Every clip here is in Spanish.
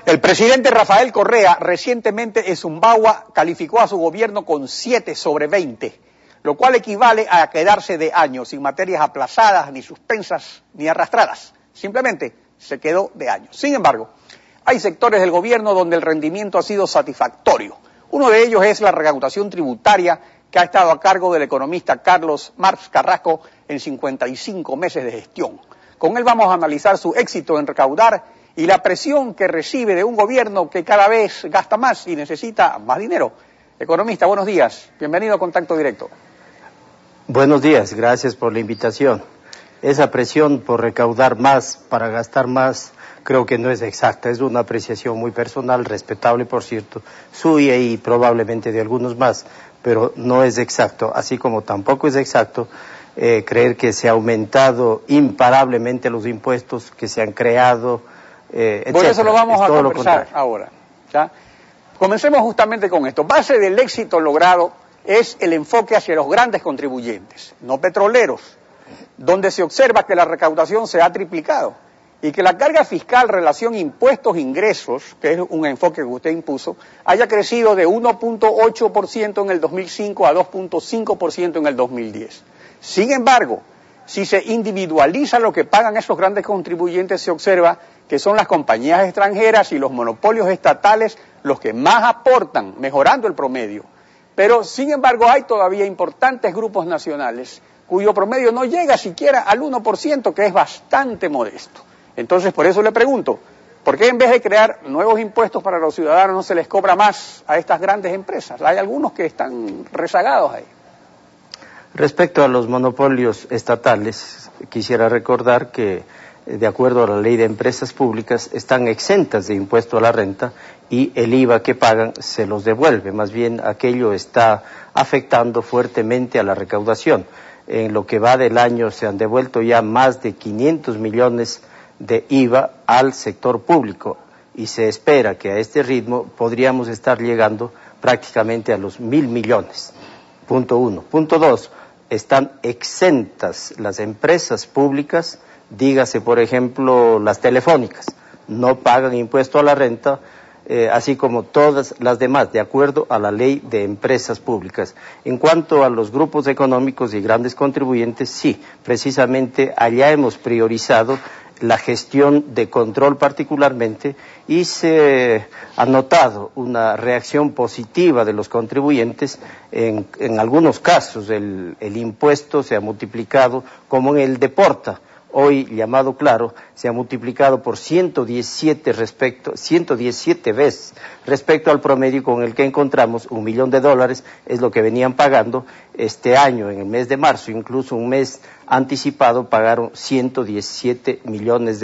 El presidente Rafael Correa recientemente en Zumbagua calificó a su gobierno con 7 sobre 20, lo cual equivale a quedarse de años, sin materias aplazadas, ni suspensas, ni arrastradas. Simplemente se quedó de años. Sin embargo, hay sectores del gobierno donde el rendimiento ha sido satisfactorio. Uno de ellos es la recaudación tributaria que ha estado a cargo del economista Carlos Marx Carrasco en 55 meses de gestión. Con él vamos a analizar su éxito en recaudar y la presión que recibe de un gobierno que cada vez gasta más y necesita más dinero. Economista, buenos días. Bienvenido a Contacto Directo. Buenos días, gracias por la invitación. Esa presión por recaudar más, para gastar más, creo que no es exacta. Es una apreciación muy personal, respetable, por cierto, suya y probablemente de algunos más, pero no es exacto. Así como tampoco es exacto creer que se ha aumentado imparablemente los impuestos que se han creado, por eso lo vamos a conversar ahora. ¿Ya? Comencemos justamente con esto. Base del éxito logrado es el enfoque hacia los grandes contribuyentes, no petroleros, donde se observa que la recaudación se ha triplicado y que la carga fiscal relación impuestos-ingresos, que es un enfoque que usted impuso, haya crecido de 1.8% en el 2005 a 2.5% en el 2010. Sin embargo, si se individualiza lo que pagan esos grandes contribuyentes, se observa que son las compañías extranjeras y los monopolios estatales los que más aportan, mejorando el promedio. Pero, sin embargo, hay todavía importantes grupos nacionales cuyo promedio no llega siquiera al 1%, que es bastante modesto. Entonces, por eso le pregunto, ¿por qué en vez de crear nuevos impuestos para los ciudadanos no se les cobra más a estas grandes empresas? Hay algunos que están rezagados ahí. Respecto a los monopolios estatales, quisiera recordar que, de acuerdo a la ley de empresas públicas, están exentas de impuesto a la renta y el IVA que pagan se los devuelve. Más bien, aquello está afectando fuertemente a la recaudación. En lo que va del año se han devuelto ya más de 500 millones de IVA al sector público y se espera que a este ritmo podríamos estar llegando prácticamente a los 1.000 millones. Punto 1. Punto 2. Están exentas las empresas públicas, dígase por ejemplo las telefónicas, no pagan impuesto a la renta, así como todas las demás, de acuerdo a la ley de empresas públicas. En cuanto a los grupos económicos y grandes contribuyentes, sí, precisamente allá hemos priorizado la gestión de control particularmente y se ha notado una reacción positiva de los contribuyentes. En algunos casos el impuesto se ha multiplicado, como en el de Porta, hoy llamado Claro, se ha multiplicado por 117 veces respecto al promedio con el que encontramos $1 millón, es lo que venían pagando este año, en el mes de marzo, incluso un mes anticipado pagaron $117 millones.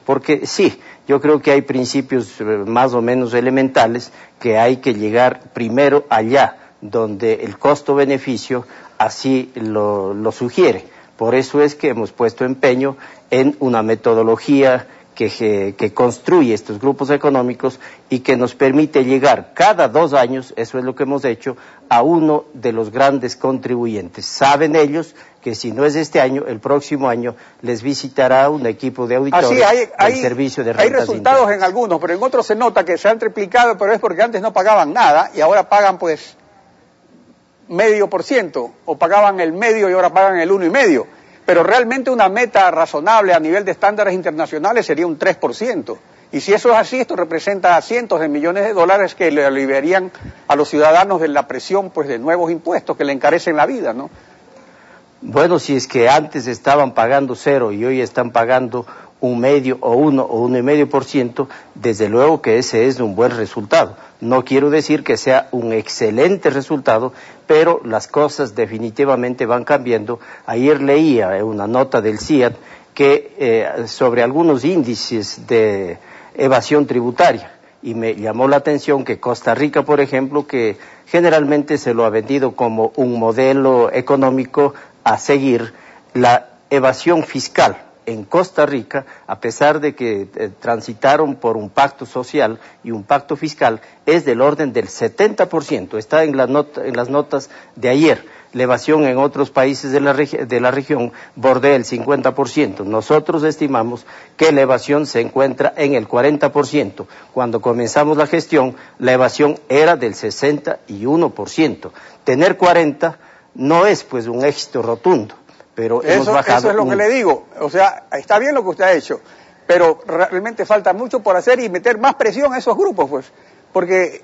Porque sí, yo creo que hay principios más o menos elementales que hay que llegar primero allá, donde el costo-beneficio así lo sugiere. Por eso es que hemos puesto empeño en una metodología que construye estos grupos económicos y que nos permite llegar cada 2 años, eso es lo que hemos hecho, a uno de los grandes contribuyentes. Saben ellos que si no es este año, el próximo año les visitará un equipo de auditores del Servicio de Rentas Hay resultados Internas. En algunos, pero en otros se nota que se han triplicado, pero es porque antes no pagaban nada y ahora pagan pues 0,5%, o pagaban el medio y ahora pagan el 1,5%. Pero realmente una meta razonable a nivel de estándares internacionales sería un 3%. Y si eso es así, esto representa cientos de millones de dólares que le aliviarían a los ciudadanos de la presión pues de nuevos impuestos que le encarecen la vida, ¿no? Bueno, si es que antes estaban pagando 0 y hoy están pagando 1,5% o 1 o 1,5%, desde luego que ese es un buen resultado. No quiero decir que sea un excelente resultado, pero las cosas definitivamente van cambiando. Ayer leía una nota del CIAT que sobre algunos índices de evasión tributaria y me llamó la atención que Costa Rica, por ejemplo, que generalmente se lo ha vendido como un modelo económico a seguir, la evasión fiscal en Costa Rica, a pesar de que transitaron por un pacto social y un pacto fiscal, es del orden del 70%, está en las notas de ayer. La evasión en otros países de la región bordea el 50%. Nosotros estimamos que la evasión se encuentra en el 40%. Cuando comenzamos la gestión, la evasión era del 61%. Tener 40 no es pues un éxito rotundo, pero hemos bajado. Eso es lo que le digo. O sea, está bien lo que usted ha hecho, pero realmente falta mucho por hacer y meter más presión a esos grupos, pues. Porque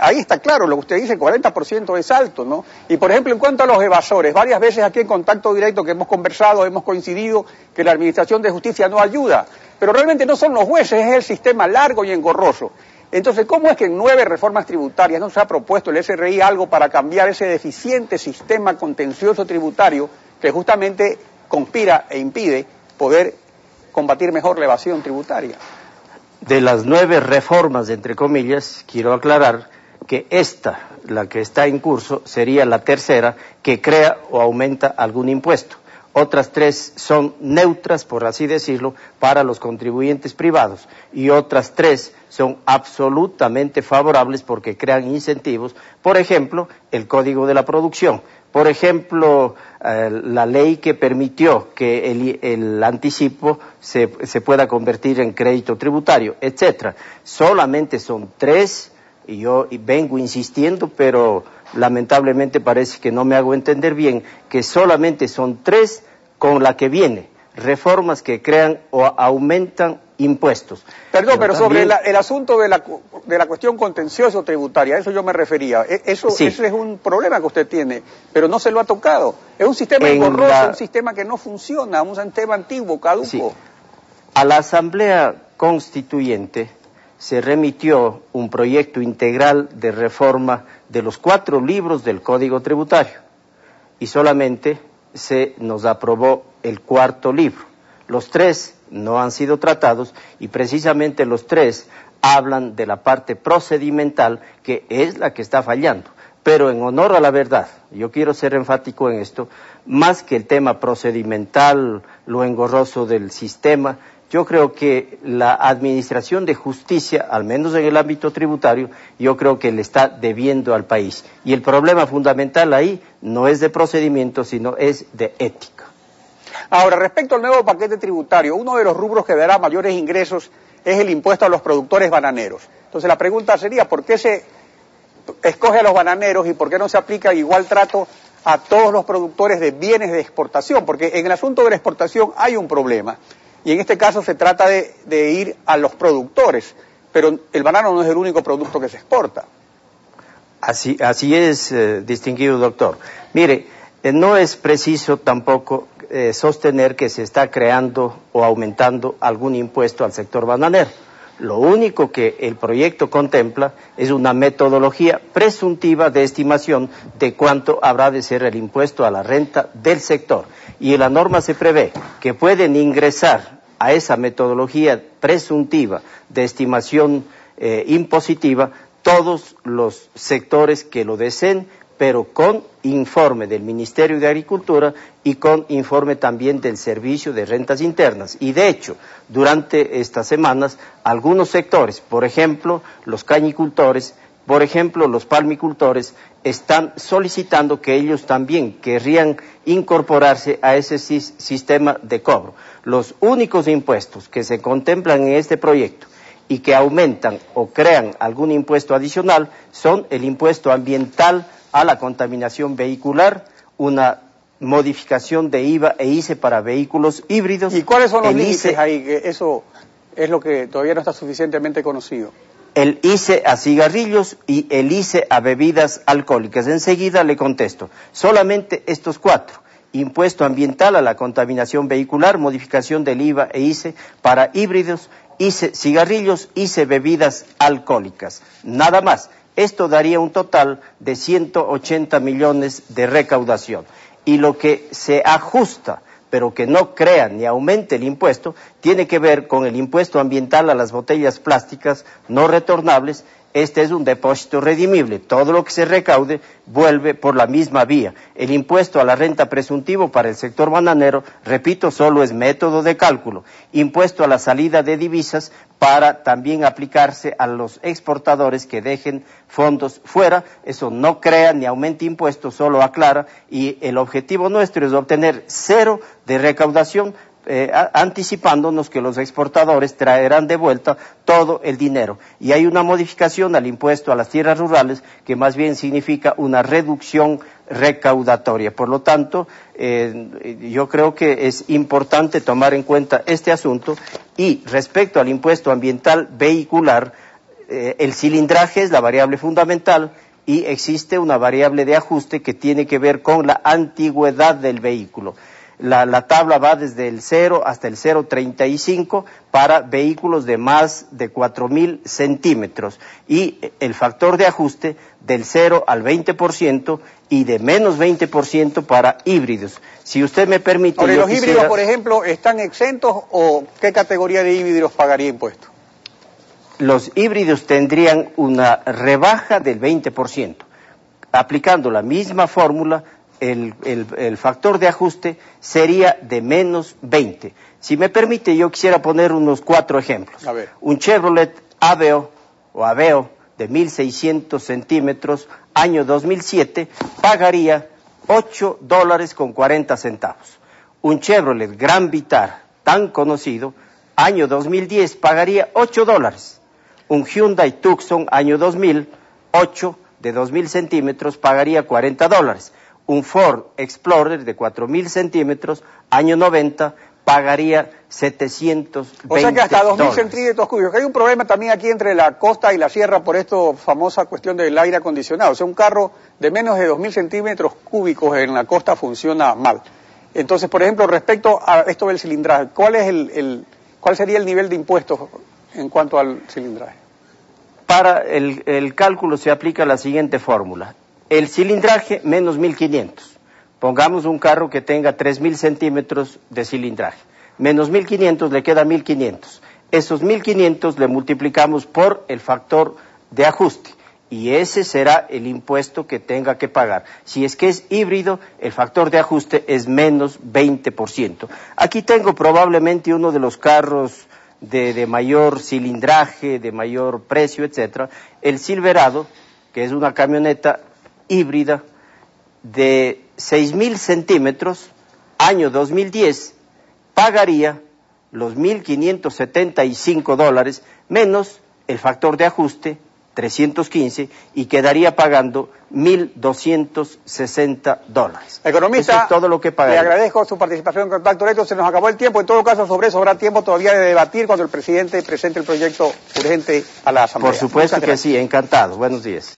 ahí está claro, lo que usted dice, 40% es alto, ¿no? Y por ejemplo, en cuanto a los evasores, varias veces aquí en Contacto Directo que hemos conversado, hemos coincidido que la Administración de Justicia no ayuda, pero realmente no son los jueces, es el sistema largo y engorroso. Entonces, ¿cómo es que en 9 reformas tributarias no se ha propuesto el SRI algo para cambiar ese deficiente sistema contencioso tributario que justamente conspira e impide poder combatir mejor la evasión tributaria? De las 9 reformas, entre comillas, quiero aclarar que esta, la que está en curso, sería la tercera que crea o aumenta algún impuesto. Otras 3 son neutras, por así decirlo, para los contribuyentes privados y otras 3 son absolutamente favorables porque crean incentivos. Por ejemplo, el Código de la Producción. Por ejemplo, la ley que permitió que el anticipo se pueda convertir en crédito tributario, etcétera. Solamente son 3, y yo vengo insistiendo, pero lamentablemente parece que no me hago entender bien, que solamente son 3 con la que viene, reformas que crean o aumentan impuestos. Perdón, pero también sobre el asunto de la cuestión contencioso tributaria, a eso yo me refería. Eso es un problema que usted tiene, pero no se lo ha tocado. Es un sistema engorroso, un sistema que no funciona, un sistema antiguo, caduco. Sí. A la Asamblea Constituyente se remitió un proyecto integral de reforma de los 4 libros del Código Tributario y solamente se nos aprobó el 4º libro. Los 3 no han sido tratados y precisamente los 3 hablan de la parte procedimental que es la que está fallando. Pero en honor a la verdad, yo quiero ser enfático en esto, más que el tema procedimental, lo engorroso del sistema, yo creo que la Administración de Justicia, al menos en el ámbito tributario, yo creo que le está debiendo al país. Y el problema fundamental ahí no es de procedimiento, sino es de ética. Ahora, respecto al nuevo paquete tributario, uno de los rubros que dará mayores ingresos es el impuesto a los productores bananeros. Entonces la pregunta sería, ¿por qué se escoge a los bananeros y por qué no se aplica igual trato a todos los productores de bienes de exportación? Porque en el asunto de la exportación hay un problema, y en este caso se trata de ir a los productores, pero el banano no es el único producto que se exporta. Así es, distinguido doctor. Mire, no es preciso tampoco sostener que se está creando o aumentando algún impuesto al sector bananero. Lo único que el proyecto contempla es una metodología presuntiva de estimación de cuánto habrá de ser el impuesto a la renta del sector. Y en la norma se prevé que pueden ingresar a esa metodología presuntiva de estimación impositiva todos los sectores que lo deseen, pero con informe del Ministerio de Agricultura y con informe también del Servicio de Rentas Internas. Y de hecho, durante estas semanas, algunos sectores, por ejemplo, los cañicultores, por ejemplo, los palmicultores, están solicitando que ellos también querrían incorporarse a ese sistema de cobro. Los únicos impuestos que se contemplan en este proyecto y que aumentan o crean algún impuesto adicional son el impuesto ambiental a la contaminación vehicular, una modificación de IVA e ICE para vehículos híbridos. ¿Y cuáles son los límites ahí? Que eso es lo que todavía no está suficientemente conocido. El ICE a cigarrillos y el ICE a bebidas alcohólicas. Enseguida le contesto. Solamente estos 4. Impuesto ambiental a la contaminación vehicular, modificación del IVA e ICE para híbridos, ICE cigarrillos, ICE bebidas alcohólicas. Nada más. Esto daría un total de 180 millones de recaudación. Y lo que se ajusta, pero que no crea ni aumente el impuesto, tiene que ver con el impuesto ambiental a las botellas plásticas no retornables Este es un depósito redimible. Todo lo que se recaude vuelve por la misma vía. El impuesto a la renta presuntivo para el sector bananero, repito, solo es método de cálculo. Impuesto a la salida de divisas para también aplicarse a los exportadores que dejen fondos fuera. Eso no crea ni aumenta impuestos, solo aclara, y el objetivo nuestro es obtener cero de recaudación, anticipándonos que los exportadores traerán de vuelta todo el dinero. Y hay una modificación al impuesto a las tierras rurales que más bien significa una reducción recaudatoria. Por lo tanto, yo creo que es importante tomar en cuenta este asunto. Y respecto al impuesto ambiental vehicular, el cilindraje es la variable fundamental y existe una variable de ajuste que tiene que ver con la antigüedad del vehículo. La tabla va desde el 0 hasta el 0,35 para vehículos de más de 4.000 centímetros y el factor de ajuste del 0 al 20% y de menos 20% para híbridos. Si usted me permite... Ahora, ¿los híbridos, por ejemplo, están exentos o qué categoría de híbridos pagaría impuesto? Los híbridos tendrían una rebaja del 20%. Aplicando la misma fórmula, el factor de ajuste sería de menos 20. Si me permite, yo quisiera poner unos 4 ejemplos. A ver. Un Chevrolet Aveo de 1.600 centímetros, año 2007, pagaría $8.40. Un Chevrolet Grand Vitara, tan conocido, año 2010, pagaría $8. Un Hyundai Tucson, año 2008, de 2.000 centímetros, pagaría $40. Un Ford Explorer de 4.000 centímetros, año 90, pagaría $720. O sea que hasta 2.000 centímetros cúbicos. Hay un problema también aquí entre la costa y la sierra por esta famosa cuestión del aire acondicionado. O sea, un carro de menos de 2.000 centímetros cúbicos en la costa funciona mal. Entonces, por ejemplo, respecto a esto del cilindraje, ¿cuál sería el nivel de impuestos en cuanto al cilindraje? Para el cálculo se aplica la siguiente fórmula. El cilindraje menos 1.500. Pongamos un carro que tenga 3.000 centímetros de cilindraje. Menos 1.500 le queda 1.500. Esos 1.500 le multiplicamos por el factor de ajuste. Y ese será el impuesto que tenga que pagar. Si es que es híbrido, el factor de ajuste es menos 20%. Aquí tengo probablemente uno de los carros de mayor cilindraje, de mayor precio, etcétera. El Silverado, que es una camioneta híbrida de 6.000 centímetros, año 2010, pagaría los $1.575 menos el factor de ajuste, 315, y quedaría pagando $1.260. Economista, eso es todo lo que pagaría. Le agradezco su participación en Contacto Directo. Se nos acabó el tiempo. En todo caso, sobre eso habrá tiempo todavía de debatir cuando el presidente presente el proyecto urgente a la Asamblea. Por supuesto que sí, encantado. Buenos días.